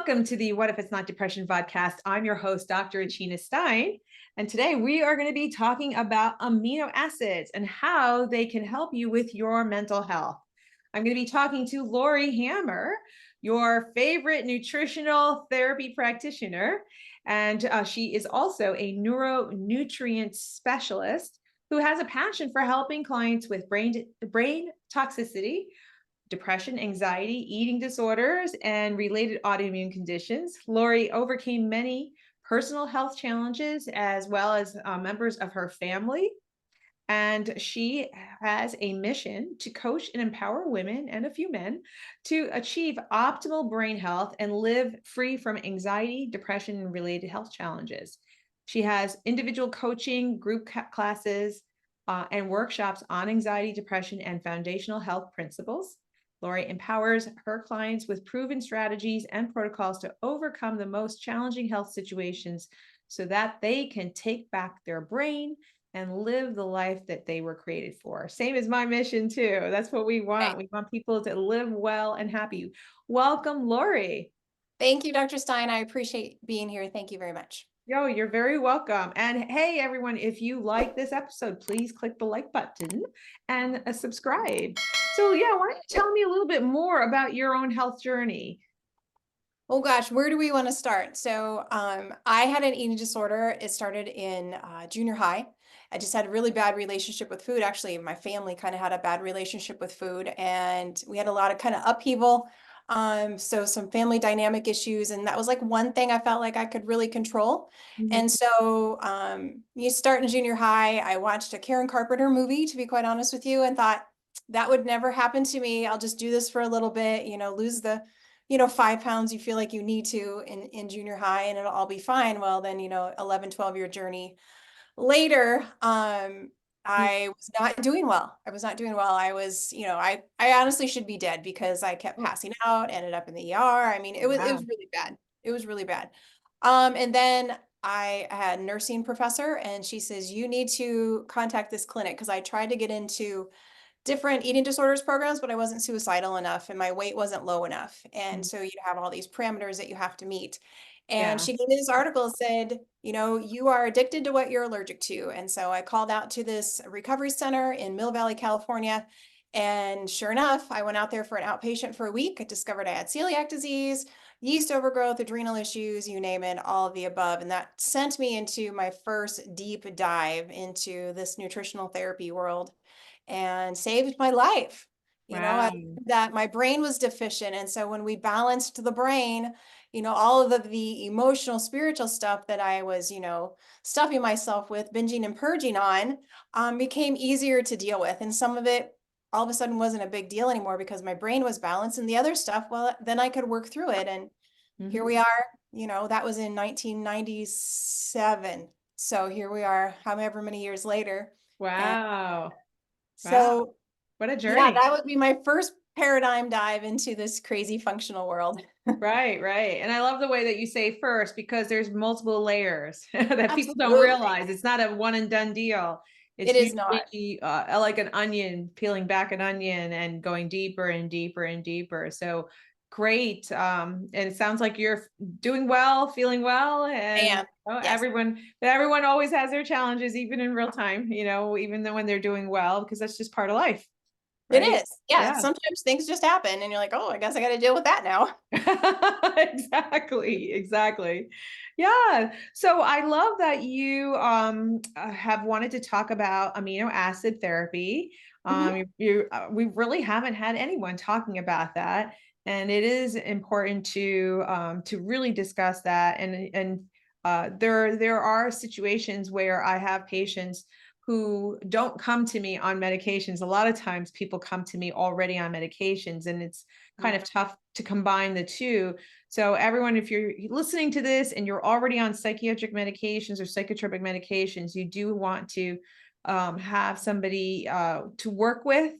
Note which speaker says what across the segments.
Speaker 1: Welcome to the What If It's Not Depression podcast. I'm your host, Dr. Achina Stein. And today we are going to be talking about amino acids and how they can help you with your mental health. I'm going to be talking to Laurie Hammer, your favorite nutritional therapy practitioner. And she is also a neuro-nutrient specialist who has a passion for helping clients with brain toxicity, depression, anxiety, eating disorders, and related autoimmune conditions. Laurie overcame many personal health challenges as well as members of her family. And she has a mission to coach and empower women and a few men to achieve optimal brain health and live free from anxiety, depression, and related health challenges. She has individual coaching, group classes, and workshops on anxiety, depression, and foundational health principles. Laurie empowers her clients with proven strategies and protocols to overcome the most challenging health situations so that they can take back their brain and live the life that they were created for. Same as my mission too. That's what we want.
Speaker 2: Right.
Speaker 1: We want people to live well and happy. Welcome, Laurie.
Speaker 2: Thank you, Dr. Stein. I appreciate being here. Thank you very much.
Speaker 1: Yo, you're very welcome. And hey, everyone, if you like this episode, please click the like button and subscribe. So yeah, why don't you tell me a little bit more about your own health journey?
Speaker 2: Oh gosh, where do we want to start? So I had an eating disorder. It started in junior high. I just had a really bad relationship with food. Actually, my family kind of had a bad relationship with food, and we had a lot of kind of upheaval. So some family dynamic issues, and that was like one thing I felt like I could really control.
Speaker 1: Mhm.
Speaker 2: And so you start in junior high. I watched a Karen Carpenter movie, to be quite honest with you, and thought that would never happen to me. I'll just do this for a little bit, lose the 5 pounds you feel like you need to in junior high and it'll all be fine. Well, then, 11, 12-year journey later, I was not doing well. I was not doing well. I was, I honestly should be dead because I kept
Speaker 1: Oh,
Speaker 2: passing out, ended up in the ER. I mean, it was
Speaker 1: wow.
Speaker 2: really bad. It was really bad. And then I had a nursing professor and she says, you need to contact this clinic because I tried to get into different eating disorders programs, but I wasn't suicidal enough and my weight wasn't low enough. And
Speaker 1: Mm.
Speaker 2: so you have all these parameters that you have to meet. And
Speaker 1: Yeah.
Speaker 2: she gave me this article that said, you are addicted to what you're allergic to. And so I called out to this recovery center in Mill Valley, California. And sure enough, I went out there for an outpatient for a week. I discovered I had celiac disease, yeast overgrowth, adrenal issues, you name it, all of the above. And that sent me into my first deep dive into this nutritional therapy world and saved my life. I
Speaker 1: Wow.
Speaker 2: learned that my brain was deficient. And so when we balanced the brain, all of the emotional, spiritual stuff that I was, stuffing myself with, binging and purging on, became easier to deal with. And some of it all of a sudden wasn't a big deal anymore because my brain was balanced and the other stuff, well, then I could work through it. And here
Speaker 1: Mhm.
Speaker 2: we are, that was in 1997. So here we are, however many years later. And
Speaker 1: Wow. Wow.
Speaker 2: so
Speaker 1: What a
Speaker 2: yeah,
Speaker 1: journey.
Speaker 2: that would be my first paradigm dive into this crazy functional world.
Speaker 1: Right, right. And I love the way that you say first because there's multiple layers that people don't
Speaker 2: Absolutely.
Speaker 1: realize. It's not a one and done deal.
Speaker 2: It
Speaker 1: It's
Speaker 2: is not.
Speaker 1: usually like an onion, peeling back an onion and going deeper and deeper and deeper. So great. And it sounds like you're doing well, feeling well,
Speaker 2: I
Speaker 1: and
Speaker 2: am. Yes,
Speaker 1: everyone always has their challenges, even in real time, even though when they're doing well, because that's just part of life,
Speaker 2: it
Speaker 1: right?
Speaker 2: is. Yeah,
Speaker 1: Yeah.
Speaker 2: sometimes things just happen and you're like, oh, I guess I got to deal with that now.
Speaker 1: Exactly, exactly. Yeah. So I love that you have wanted to talk about amino acid therapy.
Speaker 2: Mhm.
Speaker 1: We really haven't had anyone talking about that, and it is important to really discuss that. And there are situations where I have patients who don't come to me on medications. A lot of times people come to me already on medications, and it's kind of tough to combine the two. So everyone, if you're listening to this and you're already on psychiatric medications or psychotropic medications, you do want to have somebody to work with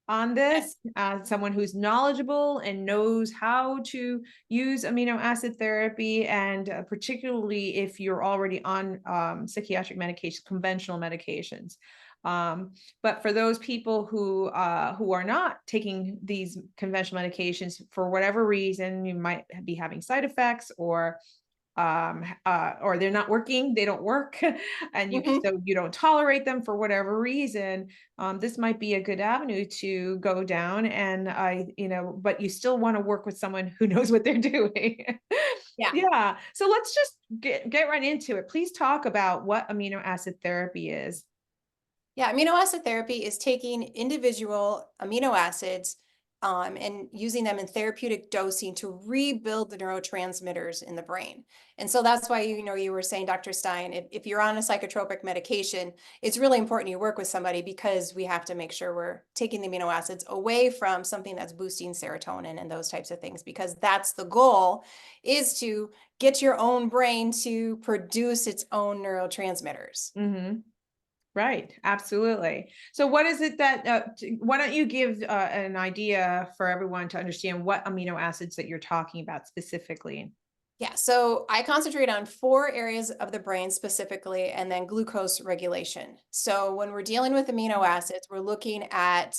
Speaker 1: on
Speaker 2: Yes.
Speaker 1: this, someone who's knowledgeable and knows how to use amino acid therapy, and particularly if you're already on psychiatric medications, conventional medications. But for those people who are not taking these conventional medications for whatever reason, you might be having side effects, or they're not working, they don't work, and
Speaker 2: Mhm.
Speaker 1: so you don't tolerate them for whatever reason. This might be a good avenue to go down, and but you still want to work with someone who knows what they're doing.
Speaker 2: Yeah.
Speaker 1: Yeah. So let's just get right into it. Please talk about what amino acid therapy is.
Speaker 2: Yeah, amino acid therapy is taking individual amino acids and using them in therapeutic dosing to rebuild the neurotransmitters in the brain. And so that's why, you were saying, Dr. Stein, if you're on a psychotropic medication, it's really important you work with somebody because we have to make sure we're taking the amino acids away from something that's boosting serotonin and those types of things, because that's the goal, is to get your own brain to produce its own neurotransmitters.
Speaker 1: Mm-hmm. Right, absolutely. So what is it that, why don't you give an idea for everyone to understand what amino acids that you're talking about specifically?
Speaker 2: Yeah, so I concentrate on 4 areas of the brain specifically, and then glucose regulation. So when we're dealing with amino acids, we're looking at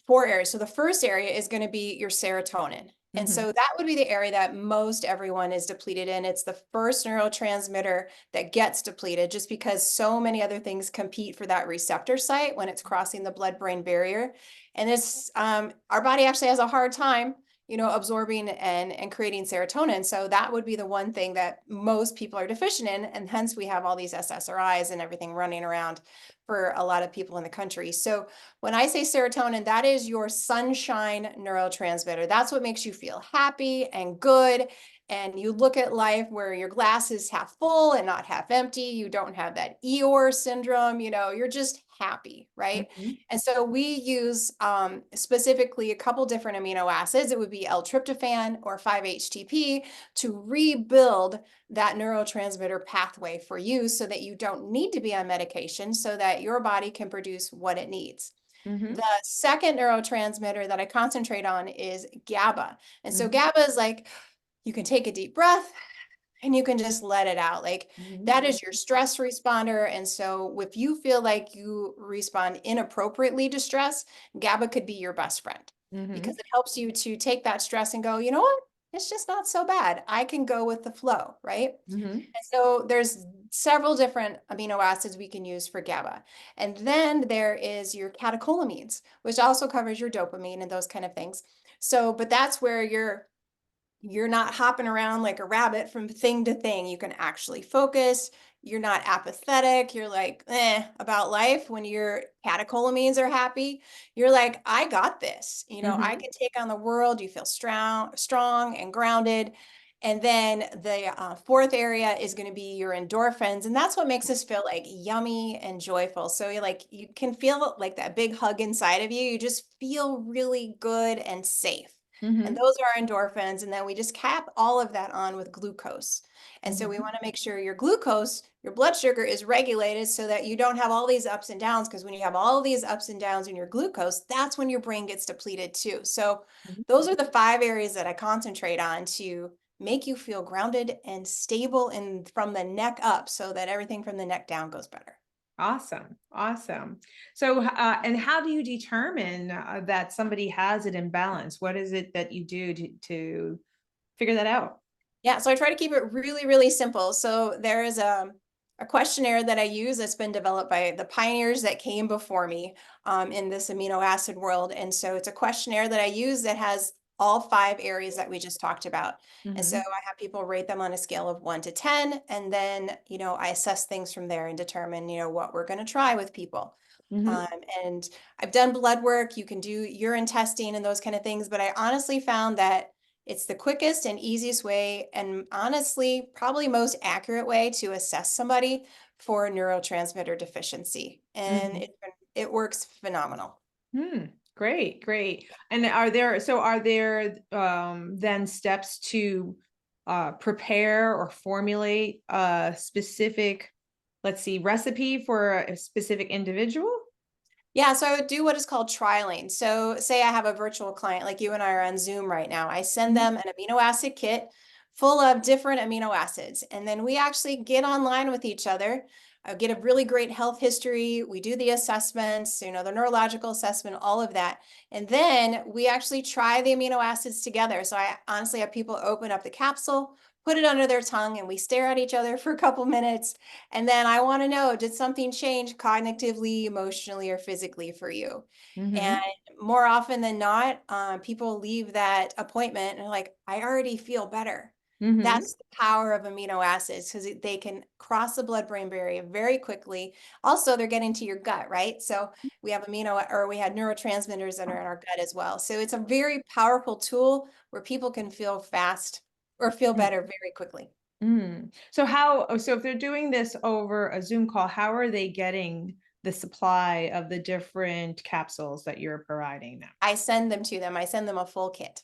Speaker 2: 4 areas. So the first area is going to be your serotonin. And
Speaker 1: Mm-hmm.
Speaker 2: so that would be the area that most everyone is depleted in. It's the first neurotransmitter that gets depleted just because so many other things compete for that receptor site when it's crossing the blood-brain barrier. And our body actually has a hard time, absorbing and creating serotonin. So that would be the one thing that most people are deficient in. And hence we have all these SSRIs and everything running around for a lot of people in the country. So when I say serotonin, that is your sunshine neurotransmitter. That's what makes you feel happy and good. And you look at life where your glass is half full and not half empty. You don't have that Eeyore syndrome. You're just happy, right?
Speaker 1: Mm-hmm.
Speaker 2: And so we use specifically a couple different amino acids. It would be L-tryptophan or 5-HTP to rebuild that neurotransmitter pathway for you so that you don't need to be on medication, so that your body can produce what it needs.
Speaker 1: Mm-hmm.
Speaker 2: The second neurotransmitter that I concentrate on is GABA. And so
Speaker 1: Mm-hmm.
Speaker 2: GABA is like, you can take a deep breath and you can just let it out. Like,
Speaker 1: Mm-hmm.
Speaker 2: that is your stress responder. And so if you feel like you respond inappropriately to stress, GABA could be your best friend
Speaker 1: Mm-hmm.
Speaker 2: because it helps you to take that stress and go, you know what? It's just not so bad. I can go with the flow, right?
Speaker 1: Mm-hmm.
Speaker 2: And so there's several different amino acids we can use for GABA. And then there is your catecholamines, which also covers your dopamine and those kind of things. So, but that's where you're not hopping around like a rabbit from thing to thing. You can actually focus. You're not apathetic. You're like, about life. When your catecholamines are happy, you're like, I got this. I
Speaker 1: Mm-hmm.
Speaker 2: can take on the world. You feel strong and grounded. And then the fourth area is going to be your endorphins. And that's what makes us feel like yummy and joyful. So you can feel like that big hug inside of you. You just feel really good and safe. And
Speaker 1: Mm-hmm.
Speaker 2: those are our endorphins. And then we just cap all of that on with glucose. And so we
Speaker 1: Mm-hmm.
Speaker 2: want to make sure your glucose, your blood sugar, is regulated so that you don't have all these ups and downs. Because when you have all these ups and downs in your glucose, that's when your brain gets depleted too. So those are the 5 areas that I concentrate on to make you feel grounded and stable and from the neck up, so that everything from the neck down goes better.
Speaker 1: Awesome. Awesome. So, and how do you determine that somebody has an imbalance? What is it that you do to figure that out?
Speaker 2: Yeah, so I try to keep it really, really simple. So there is a questionnaire that I use that's been developed by the pioneers that came before me in this amino acid world. And so it's a questionnaire that I use that has all 5 areas that we just talked about. And so
Speaker 1: Mm-hmm.
Speaker 2: I have people rate them on a scale of 1 to 10. And then, I assess things from there and determine, what we're going to try with people.
Speaker 1: Mm-hmm.
Speaker 2: Um, and I've done blood work. You can do urine testing and those kind of things. But I honestly found that it's the quickest and easiest way, and honestly, probably most accurate way to assess somebody for neurotransmitter deficiency. And
Speaker 1: Mm-hmm.
Speaker 2: it works phenomenal.
Speaker 1: Hmm. Great, great. And are there then steps to prepare or formulate a specific, let's see, recipe for a specific individual?
Speaker 2: Yeah, so I would do what is called trialing. So say I have a virtual client, like you and I are on Zoom right now. I send
Speaker 1: Mhm.
Speaker 2: them an amino acid kit full of different amino acids. And then we actually get online with each other. get a really great health history. We do the assessments, the neurological assessment, all of that. And then we actually try the amino acids together. So I honestly have people open up the capsule, put it under their tongue, and we stare at each other for a couple minutes. And then I want to know, did something change cognitively, emotionally, or physically for you? And
Speaker 1: Mm-hmm.
Speaker 2: more often than not, people leave that appointment and are like, I already feel better.
Speaker 1: Mm-hmm.
Speaker 2: That's the power of amino acids because they can cross the blood-brain barrier very quickly. Also, they're getting to your gut, right? So we have we had neurotransmitters that are in our gut as well. So it's a very powerful tool where people can feel fast or feel better very quickly.
Speaker 1: Mm. So if they're doing this over a Zoom call, how are they getting the supply of the different capsules that you're providing them?
Speaker 2: I send them to them. I send them a full kit.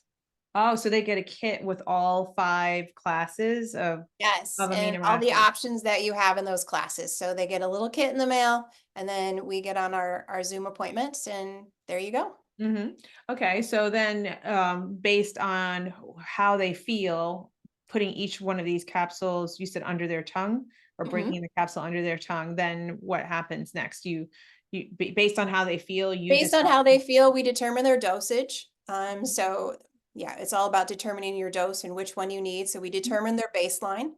Speaker 1: Oh, so they get a kit with all 5 classes
Speaker 2: Yes,
Speaker 1: of
Speaker 2: and
Speaker 1: amino
Speaker 2: all the
Speaker 1: acids.
Speaker 2: options that you have in those classes. So they get a little kit in the mail, and then we get on our Zoom appointments, and there you go.
Speaker 1: Mm-hmm. Okay, so then based on how they feel, putting each one of these capsules, you said under their tongue or
Speaker 2: Mhm.
Speaker 1: breaking the capsule under their tongue, then what happens next? Based on how they feel, you
Speaker 2: Based on
Speaker 1: decide.
Speaker 2: how they feel, we determine their dosage. So yeah, it's all about determining your dose and which one you need. So we determine their baseline,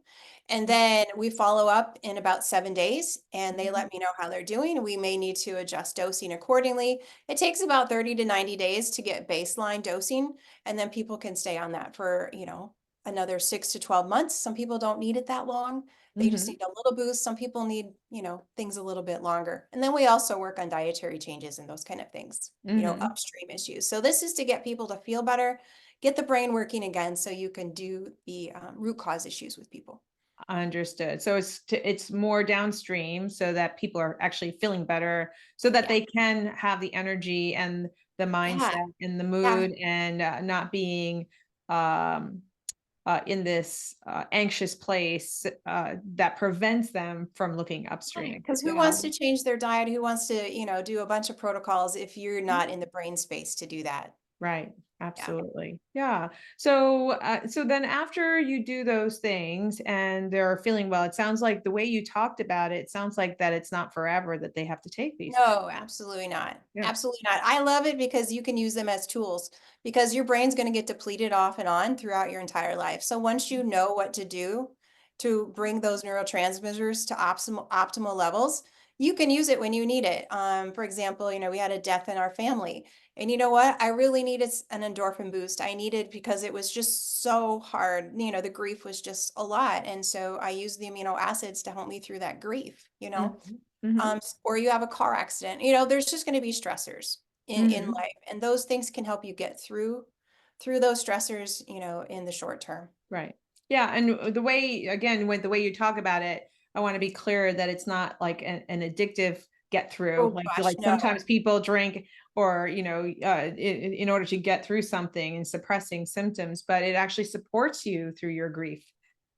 Speaker 2: and then we follow up in about 7 days, and they let me know how they're doing. We may need to adjust dosing accordingly. It takes about 30 to 90 days to get baseline dosing, and then people can stay on that for, another 6 to 12 months. Some people don't need it that long. They just
Speaker 1: Mm-hmm.
Speaker 2: need a little boost. Some people need, things a little bit longer. And then we also work on dietary changes and those kind of things,
Speaker 1: Mm-hmm.
Speaker 2: upstream issues. So this is to get people to feel better, get the brain working again so you can do the root cause issues with people.
Speaker 1: Understood. So it's more downstream so that people are actually feeling better so that
Speaker 2: Yeah.
Speaker 1: they can have the energy and the
Speaker 2: Yeah.
Speaker 1: mindset and the
Speaker 2: Yeah.
Speaker 1: mood and not being um, in this anxious place that prevents them from looking upstream.
Speaker 2: Because who
Speaker 1: Yeah,
Speaker 2: wants to change their diet? Who wants to, do a bunch of protocols if you're not in the brain space to do that?
Speaker 1: right.
Speaker 2: Yeah.
Speaker 1: Absolutely. Yeah. So then after you do those things and they're feeling well, it sounds like the way you talked about it sounds like that it's not forever that they have to take these things.
Speaker 2: No, absolutely not.
Speaker 1: Yeah.
Speaker 2: Absolutely not. I love it because you can use them as tools because your brain's going to get depleted off and on throughout your entire life. So once you know what to do to bring those neurotransmitters to optimal levels, you can use it when you need it. For example, we had a death in our family, and you know what? I really needed an endorphin boost. I needed because it was just so hard. The grief was just a lot, and so I used the amino acids to help me through that grief.
Speaker 1: Mhm. Mhm.
Speaker 2: Or you have a car accident. There's just going to be stressors in
Speaker 1: Mhm.
Speaker 2: life, and those things can help you get through those stressors, in the short term.
Speaker 1: Right. Yeah, and the way again, with the way you talk about it, I want to be clear that it's not like an addictive get through.
Speaker 2: Oh
Speaker 1: Like
Speaker 2: gosh, no.
Speaker 1: sometimes people drink or in order to get through something and suppressing symptoms, but it actually supports you through your grief.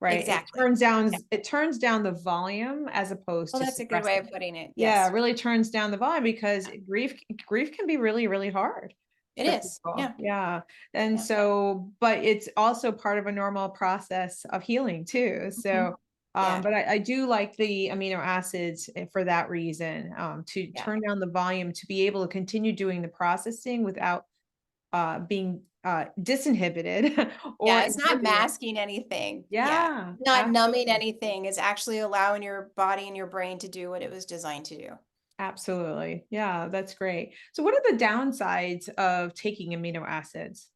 Speaker 1: Right. It
Speaker 2: Exactly.
Speaker 1: turns down
Speaker 2: Yeah.
Speaker 1: it turns down the volume as opposed
Speaker 2: Well,
Speaker 1: to
Speaker 2: that's a good way of
Speaker 1: suppressing.
Speaker 2: putting it.
Speaker 1: Yeah, it
Speaker 2: Yes.
Speaker 1: really turns down the volume because
Speaker 2: Yeah.
Speaker 1: grief can be really, really hard
Speaker 2: It
Speaker 1: for
Speaker 2: is.
Speaker 1: people.
Speaker 2: Yeah.
Speaker 1: Yeah. And
Speaker 2: Yeah.
Speaker 1: so, but it's also part of a normal process of healing too.
Speaker 2: Mhm.
Speaker 1: So,
Speaker 2: Yeah.
Speaker 1: but I do like the amino acids for that reason, to
Speaker 2: Yeah.
Speaker 1: turn down the volume to be able to continue doing the processing without being disinhibited or
Speaker 2: Yeah. It's not
Speaker 1: inhibited.
Speaker 2: masking anything. Yeah.
Speaker 1: Yeah,
Speaker 2: Not numbing
Speaker 1: absolutely.
Speaker 2: anything. Is actually allowing your body and your brain to do what it was designed to do.
Speaker 1: Absolutely. Yeah, that's great. So what are the downsides of taking amino acids?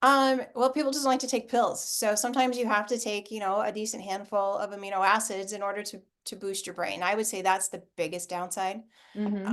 Speaker 2: Well, people just like to take pills. So sometimes you have to take, a decent handful of amino acids in order to boost your brain. I would say that's the biggest downside.
Speaker 1: Mhm.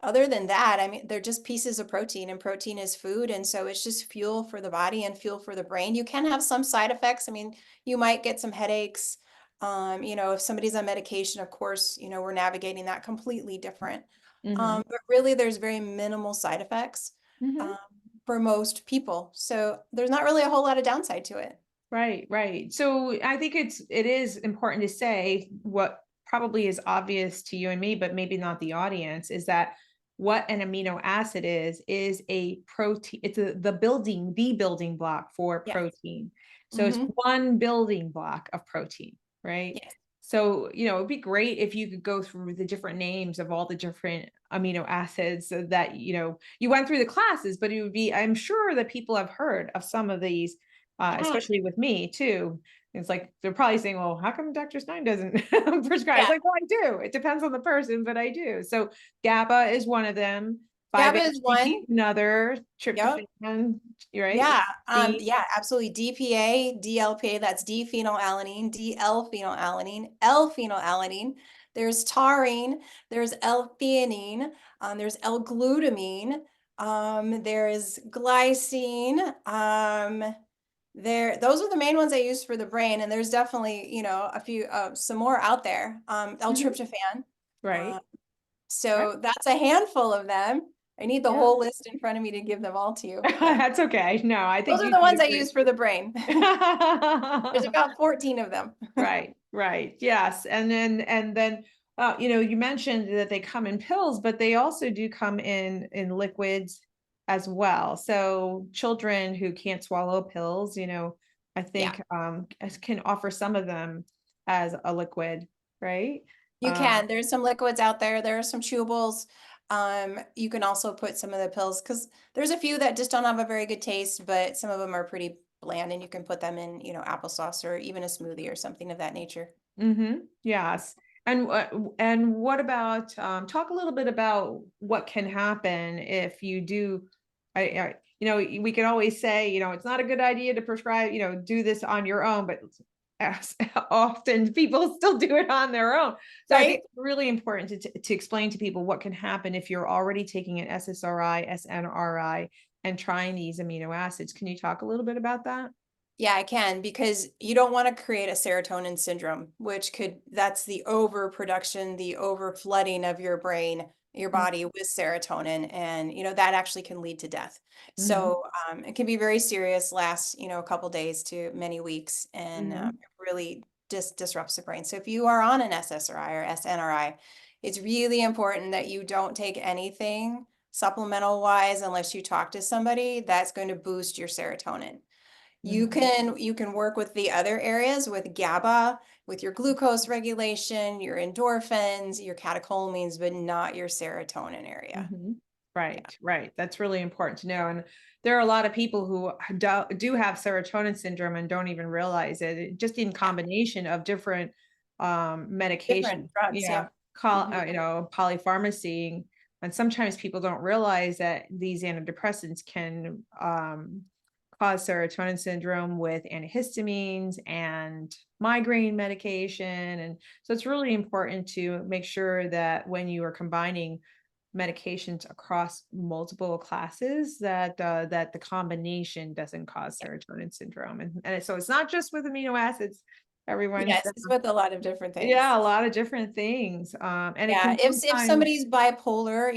Speaker 2: Other than that, I mean, they're just pieces of protein, and protein is food, and so it's just fuel for the body and fuel for the brain. You can have some side effects. I mean, you might get some headaches. If somebody's on medication, of course, we're navigating that completely different.
Speaker 1: Mhm.
Speaker 2: But really, there's very minimal side effects
Speaker 1: Mhm.
Speaker 2: um, for most people. So there's not really a whole lot of downside to it.
Speaker 1: Right, right. So I think it is important to say what probably is obvious to you and me, but maybe not the audience, is that what an amino acid is a protein. It's the building block for
Speaker 2: Yes.
Speaker 1: protein. So it's
Speaker 2: Hmm.
Speaker 1: one building block of protein, right?
Speaker 2: Yes.
Speaker 1: So, it'd be great if you could go through the different names of all the different amino acids so that, you went through the classes, but it would be, I'm sure that people have heard of some of these,
Speaker 2: Yeah.
Speaker 1: especially with me too. It's like, they're probably saying, well, how come Dr. Stein doesn't prescribe? It's
Speaker 2: Yeah.
Speaker 1: like, well, I do. It depends on the person, but I do. So GABA is one of them.
Speaker 2: GABA is
Speaker 1: 5-HTP
Speaker 2: one.
Speaker 1: another,
Speaker 2: Yep.
Speaker 1: tryptophan, right?
Speaker 2: Yeah,
Speaker 1: The
Speaker 2: yeah, absolutely. DPA, DLPA, that's D-phenylalanine, D-L-phenylalanine, L-phenylalanine. There's taurine, there's L-theanine, there's L-glutamine, there's glycine. Those are the main ones I use for the brain, and there's definitely, a few, some more out there.
Speaker 1: Mhm.
Speaker 2: L-tryptophan.
Speaker 1: Right.
Speaker 2: Uh,
Speaker 1: Right.
Speaker 2: so that's a handful of them. I need the
Speaker 1: Yeah.
Speaker 2: whole list in front of me to give them all to you, but.
Speaker 1: That's okay. No, I
Speaker 2: Those
Speaker 1: think
Speaker 2: are
Speaker 1: you
Speaker 2: the
Speaker 1: did
Speaker 2: ones I
Speaker 1: a great.
Speaker 2: use for the brain. There's about 14 of them.
Speaker 1: Right, right. Yes. And then you mentioned that they come in pills, but they also do come in liquids as well. So children who can't swallow pills, I
Speaker 2: Yeah,
Speaker 1: think can offer some of them as a liquid, right?
Speaker 2: you
Speaker 1: Uh,
Speaker 2: can. There's some liquids out there. There are some chewables. You can also put some of the pills because there's a few that just don't have a very good taste, but some of them are pretty bland and you can put them in, applesauce or even a smoothie or something of that nature.
Speaker 1: yes. And what about talk a little bit about what can happen if you do we can always say, it's not a good idea to prescribe, do this on your own, but as often people still do it on their own. So I think
Speaker 2: Right?
Speaker 1: it's really important to explain to people what can happen if you're already taking an SSRI, SNRI, and trying these amino acids. Can you talk a little bit about that?
Speaker 2: Yeah, I can because you don't want to create a serotonin syndrome, that's the overproduction, the overflooding of your brain, your body with serotonin. And, that actually can lead to death.
Speaker 1: Mm-hmm.
Speaker 2: So it can be very serious, last, a couple days to many weeks, and
Speaker 1: Mm-hmm.
Speaker 2: it really disrupts the brain. So if you are on an SSRI or SNRI, it's really important that you don't take anything supplemental wise unless you talk to somebody that's going to boost your serotonin.
Speaker 1: Mm-hmm.
Speaker 2: You can work with the other areas with GABA, with your glucose regulation, your endorphins, your catecholamines, but not your serotonin area.
Speaker 1: Mhm.
Speaker 2: Yeah.
Speaker 1: Right, right. That's really important to know. And there are a lot of people who do have serotonin syndrome and don't even realize it, just in
Speaker 2: Yeah.
Speaker 1: combination of different
Speaker 2: Different
Speaker 1: medication.
Speaker 2: drugs.
Speaker 1: Yeah,
Speaker 2: Yep. Mhm.
Speaker 1: polypharmacy. And sometimes people don't realize that these antidepressants can cause serotonin syndrome with antihistamines and migraine medication. And so it's really important to make sure that when you are combining medications across multiple classes that the combination doesn't cause serotonin syndrome. And so it's not just with amino acids, everyone's
Speaker 2: Yes, it's with a lot of different things.
Speaker 1: yeah, a lot of different things. And it
Speaker 2: Yeah,
Speaker 1: can
Speaker 2: if
Speaker 1: sometimes
Speaker 2: somebody's bipolar,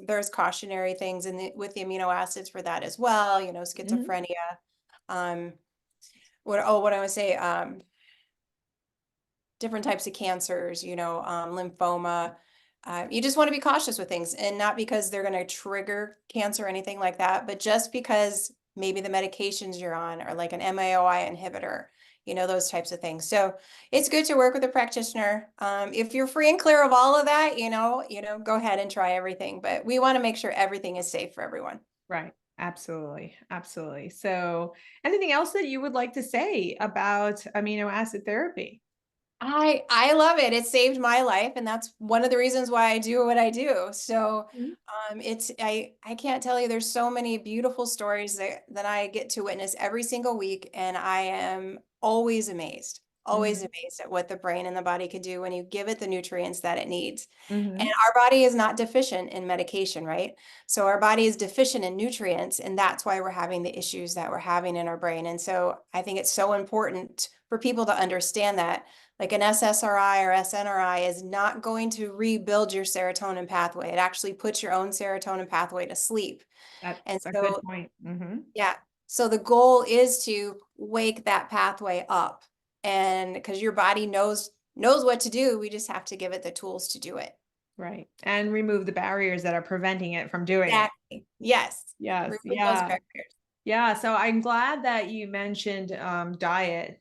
Speaker 2: there's cautionary things with the amino acids for that as well,
Speaker 1: Mhm,
Speaker 2: schizophrenia. Um, what do I say? Different types of cancers, lymphoma. You just want to be cautious with things, and not because they're going to trigger cancer or anything like that, but just because maybe the medications you're on are like an MAOI inhibitor, those types of things. So it's good to work with a practitioner. If you're free and clear of all of that, go ahead and try everything. But we want to make sure everything is safe for everyone.
Speaker 1: right. Absolutely. Absolutely. So anything else that you would like to say about amino acid therapy?
Speaker 2: I love it. It saved my life, and that's one of the reasons why I do what I do. So,
Speaker 1: Mhm,
Speaker 2: I can't tell you. There's so many beautiful stories that I get to witness every single week, and I am always
Speaker 1: mhm,
Speaker 2: amazed at what the brain and the body can do when you give it the nutrients that it needs. And
Speaker 1: mhm.
Speaker 2: our body is not deficient in medication, right? So our body is deficient in nutrients, and that's why we're having the issues that we're having in our brain. And so I think it's so important for people to understand that, like an SSRI or SNRI is not going to rebuild your serotonin pathway. It actually puts your own serotonin pathway to sleep. And
Speaker 1: That's a good
Speaker 2: so,
Speaker 1: point. Hmm.
Speaker 2: yeah, so the goal is to wake that pathway up. And because your body knows what to do, we just have to give it the tools to do it.
Speaker 1: Right. And remove the barriers that are preventing it from doing it.
Speaker 2: Exactly. Yes.
Speaker 1: Yes.
Speaker 2: Remove those
Speaker 1: Yeah.
Speaker 2: barriers.
Speaker 1: Yeah. So I'm glad that you mentioned diet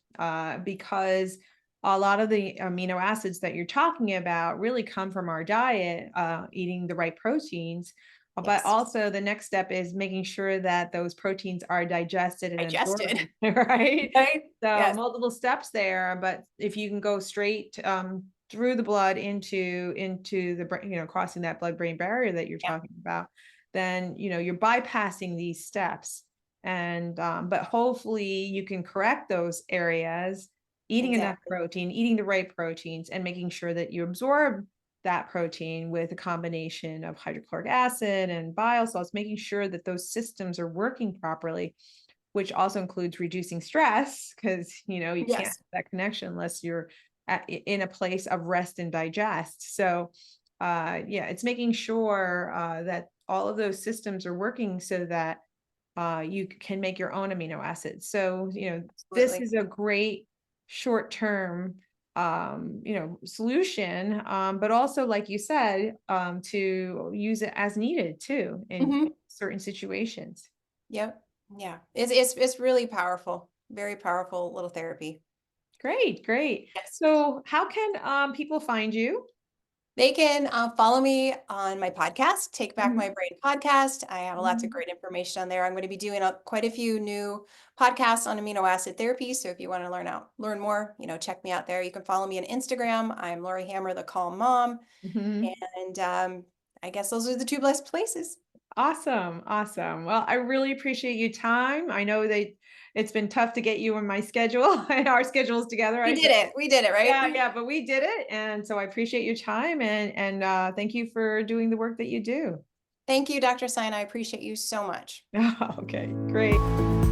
Speaker 1: because a lot of the amino acids that you're talking about really come from our diet, eating the right proteins. But
Speaker 2: Yes.
Speaker 1: also the next step is making sure that those proteins are digested and
Speaker 2: Digested.
Speaker 1: absorbed, right?
Speaker 2: Right?
Speaker 1: So
Speaker 2: Yes.
Speaker 1: multiple steps there, but if you can go straight through the blood into the brain, crossing that blood-brain barrier that you're
Speaker 2: Yeah.
Speaker 1: talking about, then you're bypassing these steps. And but hopefully you can correct those areas, eating enough
Speaker 2: Exactly.
Speaker 1: protein, eating the right proteins, and making sure that you absorb that protein with a combination of hydrochloric acid and bile salts, making sure that those systems are working properly, which also includes reducing stress, because you can't have
Speaker 2: Yes.
Speaker 1: that connection unless you're in a place of rest and digest. So yeah, it's making sure that all of those systems are working so that you can make your own amino acids. So this
Speaker 2: Absolutely.
Speaker 1: is a great short-term solution, but also, like you said, to use it as needed too in
Speaker 2: Mhm.
Speaker 1: certain situations.
Speaker 2: Yep. Yeah. It's really powerful. Very powerful little therapy.
Speaker 1: Great, great.
Speaker 2: Yes.
Speaker 1: So how can people find you?
Speaker 2: They can follow me on my podcast, Take Back My
Speaker 1: Mhm,
Speaker 2: Brain podcast. I have lots of
Speaker 1: mhm.
Speaker 2: great information on there. I'm going to be doing quite a few new podcasts on amino acid therapy. So if you want to learn more, check me out there. You can follow me on Instagram. I'm Laurie Hammer, the Calm Mom.
Speaker 1: Mhm.
Speaker 2: And I guess those are the two best places.
Speaker 1: Awesome, awesome. Well, I really appreciate your time. I know that it's been tough to get you in my schedule and our schedules together.
Speaker 2: We
Speaker 1: I
Speaker 2: did it. We did it, right?
Speaker 1: Yeah, yeah, but we did it, and so I appreciate your time, and thank you for doing the work that you do.
Speaker 2: Thank you, Dr. Stein. I appreciate you so much.
Speaker 1: Okay, great.